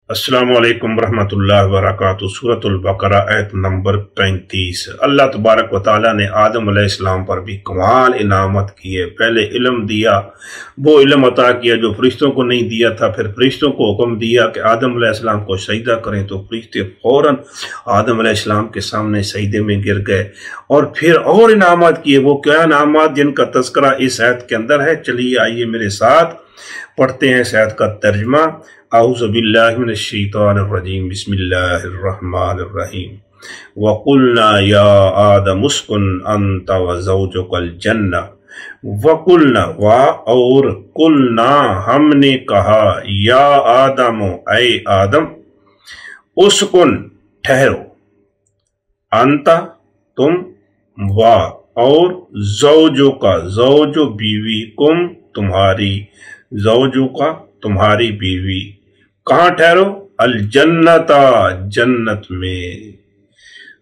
अस्सलामु अलैकुम रहमतुल्लाहि व बरकातुहू। सूरतुल बकरा आयत नंबर 35। अल्लाह तबारक व तआला ने आदम अलैहिस्सलाम पर भी कमाल इनामत की है। पहले इल्म दिया, वो इल्म अता किया जो फरिश्तों को नहीं दिया था। फिर फरिश्तों को हुक्म दिया कि आदम अलैहिस्सलाम को सजदा करें, तो फरिश्ते फौरन आदम अलैहिस्सलाम के सामने सजदे में गिर गए। और फिर और इनामत किए। वो क्या इनामत जिनका तज़किरा इस आयत के अंदर है। चलिए आइए मेरे साथ पढ़ते हैं इस आयत का तर्जुमा। औज़ु बिल्लाहि मिनश शैतानिर रजीम, बिस्मिल्लाहिर रहमानिर रहीम। वक़ुल्ना या आदम उस्कुन अंता व ज़ौजुकल जन्ना। वक़ुल्ना वा और कुलना हमने कहा, या आदम ऐ आदम, उस्कुन ठहरो, अंता तुम, वा और ज़ौजुका ज़ौजो बीवी, कुम तुम्हारी, ज़ौजुका तुम्हारी बीवी, कहाँ ठहरो? अल जन्नता जन्नत में।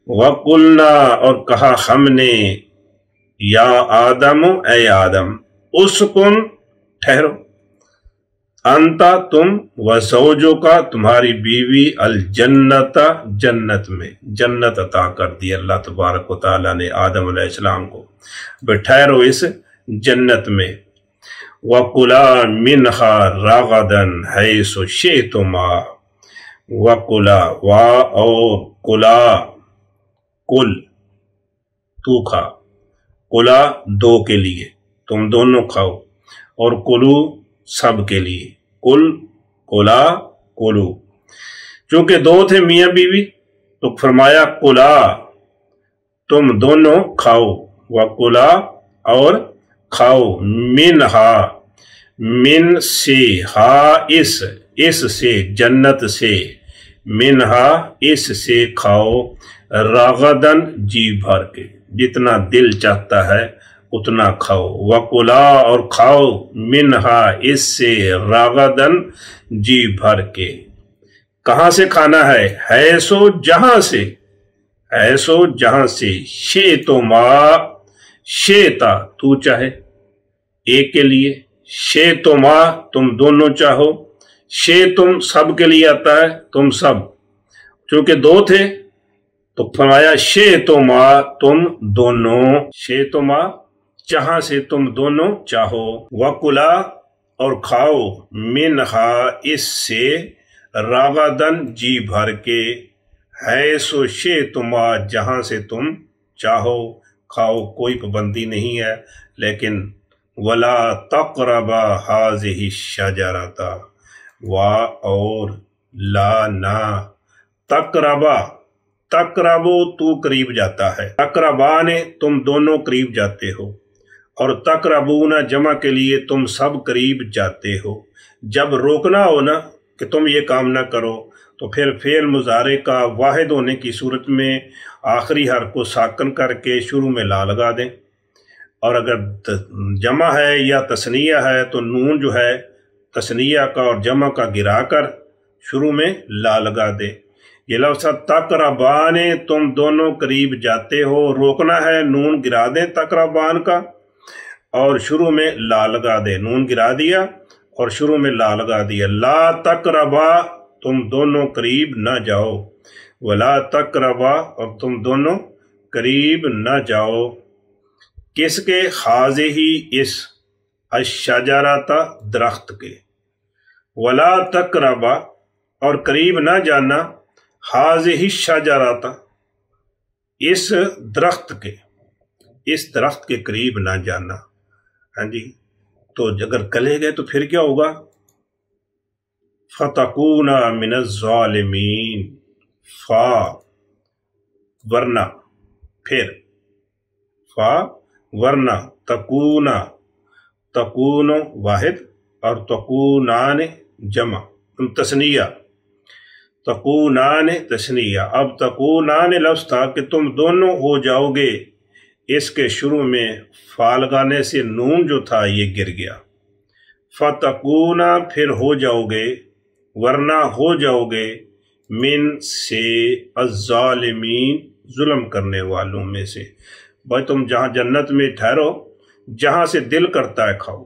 वकुलना और कहा हमने, या आदम ऐ आदम, उसकुन ठहरो, अंता तुम, व ज़ौजुका तुम्हारी बीवी, अल जन्नता जन्नत में। जन्नत अता कर दी अल्लाह तबारक व तआला ने आदम अलैहिस्सलाम को, ठहरो इस जन्नत में। वकुला मिनहा रागदन हैसु शिअतुमा। वकुला वा और कुला, कुल तू खा, कुला दो के लिए, तुम दोनों खाओ, और कुलू सब के लिए, कुल कुला कुलू। चूंकि दो थे मियाँ बीवी तो फरमाया कुला तुम दोनों खाओ, वकुला और खाओ, मिनहा मिन से, हा इस से, जन्नत से, मिनहा इस से खाओ, रागदन जी भर के, जितना दिल चाहता है उतना खाओ। वकुला और खाओ, मिनहा इससे, रागदन जी भर के। कहाँ से खाना है सो जहां से, है सो जहां से, शे तो माँ, शेता तू चाहे, एक के लिए, शे तो माँ तुम दोनों चाहो, शे तुम सब के लिए आता है, तुम सब, चूंकि दो थे तो फरमाया शे तो माँ तुम दोनों, शे तो माँ जहां से तुम दोनों चाहो, वकुला और खाओ, मिनहा इससे, रागदन जी भर के, है सो शे तुमा जहां से तुम चाहो खाओ, कोई पाबंदी नहीं है। लेकिन वला तक़रबा हाज़िही शजरता, वा और ला ना, तक़रबा तक़रबो तू करीब जाता है, तक़रबा ने तुम दोनों करीब जाते हो, और तक़रबूना जमा के लिए तुम सब करीब जाते हो। जब रोकना हो ना कि तुम ये काम ना करो, तो फिर फेल मुजारे का वाहिद होने की सूरत में आखिरी हर्फ को साकन करके शुरू में ला लगा दें, और अगर जमा है या तस्निया है तो नून जो है तस्निया का और जमा का गिरा कर शुरू में ला लगा दे। ये लफ्ज़ तक़रबान तुम दोनों करीब जाते हो, रोकना है नून गिरा दें तक़रबान का और शुरू में ला लगा दे, नून गिरा दिया और शुरू में ला लगा दिया। ला तक़रबा तुम दोनों करीब न जाओ, वला तक़रबा और तुम दोनों करीब न जाओ, किसके? हाज़े ही इस, अश्शजरता दरख्त के, वला तक़रबा और करीब न जाना, हाज़े ही शजरता इस दरख्त के, इस दरख्त के करीब न जाना। हाँ जी, तो अगर कले गए तो फिर क्या होगा? फतकूना मिनज़्ज़ालिमीन, फा वरना, फिर फा वरना, तकूना तकूनो वाहिद और तकूनान जमा, तस्निया, तकूनान तस्निया। अब तकूनान लफ्ज़ था कि तुम दोनों हो जाओगे, इसके शुरू में फा लगाने से नून जो था ये गिर गया। फतकूना फिर हो जाओगे, वरना हो जाओगे, मिन से, अज़्ज़ालिमीन जुल्म करने वालों में से। भाई तुम जहां जन्नत में ठहरो, जहां से दिल करता है खाओ,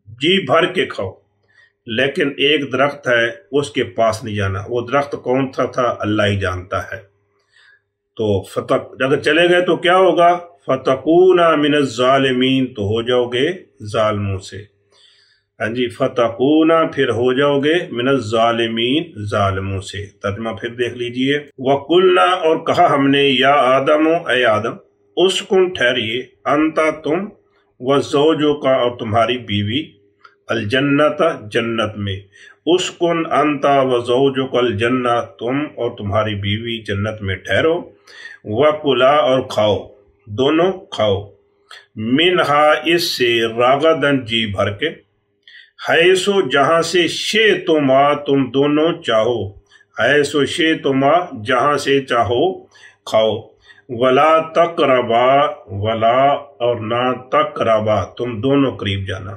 जी भर के खाओ, لیکن ایک درخت ہے اس کے پاس نہیں جانا، وہ درخت کون تھا اللہ ہی جانتا ہے۔ تو اگر چلے گئے تو کیا ہوگا؟ فتکونا من الظالمین، تو ہو جاؤ گے ظالموں سے۔ ہاں جی، فتکونا، پھر ہو جاؤ گے من الظالمین، ظالموں سے۔ ترجمہ پھر دیکھ لیجئے۔ وَقُلْنَا، اور کہا ہم نے، یا آدم، اے آدم، اسکن، ٹھہریے، انتا، تم، وزوجک، اور تمہاری بیوی، الجنت، جنت میں۔ اسکن انتا وزوجک الجنہ، تم اور تمہاری بیوی جنت میں ٹھہرو۔ وَکُلَا، اور کھاؤ، دونوں کھاؤ، منہا، اس سے، راغدن، جی بھر کے، حیثو، جہاں سے، شئتما، تم دونوں چاہو، حیثو شئتما، جہاں سے چاہو کھاؤ۔ ولا تقربا، ولا، اور نہ، تقربا، تم دونوں قریب جانا،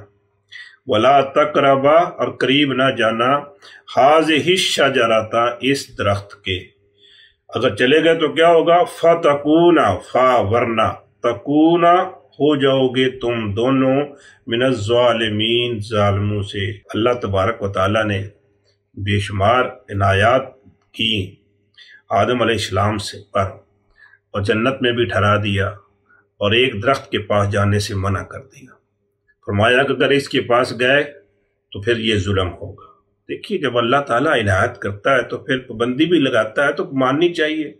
ولا تقربا، اور قریب نہ جانا، ہذہ الشجرۃ، اس درخت کے۔ اگر چلے گئے تو کیا ہوگا؟ فتکونا، فا، ورنہ، تکونا، ہو جاؤ گے تم دونوں، من الظالمین، ظالموں سے۔ اللہ تبارک و تعالیٰ نے بے شمار عنایات کی آدم علیہ السلام سے پر، اور جنت میں بھی ٹھہرا دیا، اور ایک درخت کے پاس جانے سے منع کر دیا۔ فرمایا کہ اگر اس کے پاس گئے تو پھر یہ ظلم ہوگا۔ دیکھیے، جب اللہ تعالیٰ عنایت کرتا ہے تو پھر پابندی بھی لگاتا ہے تو ماننی چاہیے۔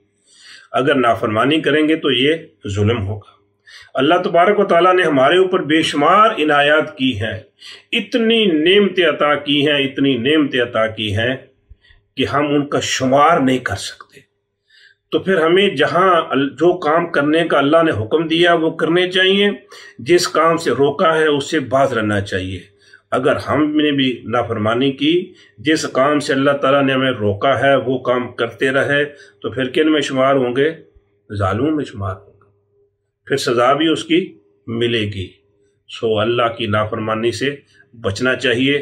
اگر نافرمانی کریں گے تو یہ ظلم ہوگا۔ اللہ تبارک و تعالیٰ نے ہمارے اوپر بے شمار عنایات کی ہیں، اتنی نعمتیں عطا کی ہیں، اتنی نعمتیں عطا کی ہیں کہ ہم ان کا شمار نہیں کر سکتے۔ تو پھر ہمیں جہاں جو کام کرنے کا اللہ نے حکم دیا وہ کرنے چاہیے، جس کام سے روکا ہے اس سے باز رہنا چاہیے۔ اگر ہم نے بھی نافرمانی کی، جس کام سے اللہ تعالیٰ نے ہمیں روکا ہے وہ کام کرتے رہے، تو پھر کن میں شمار ہوں گے؟ ظالموں میں شمار ہوں گے، پھر سزا بھی اس کی ملے گی۔ سو اللہ کی نافرمانی سے بچنا چاہیے۔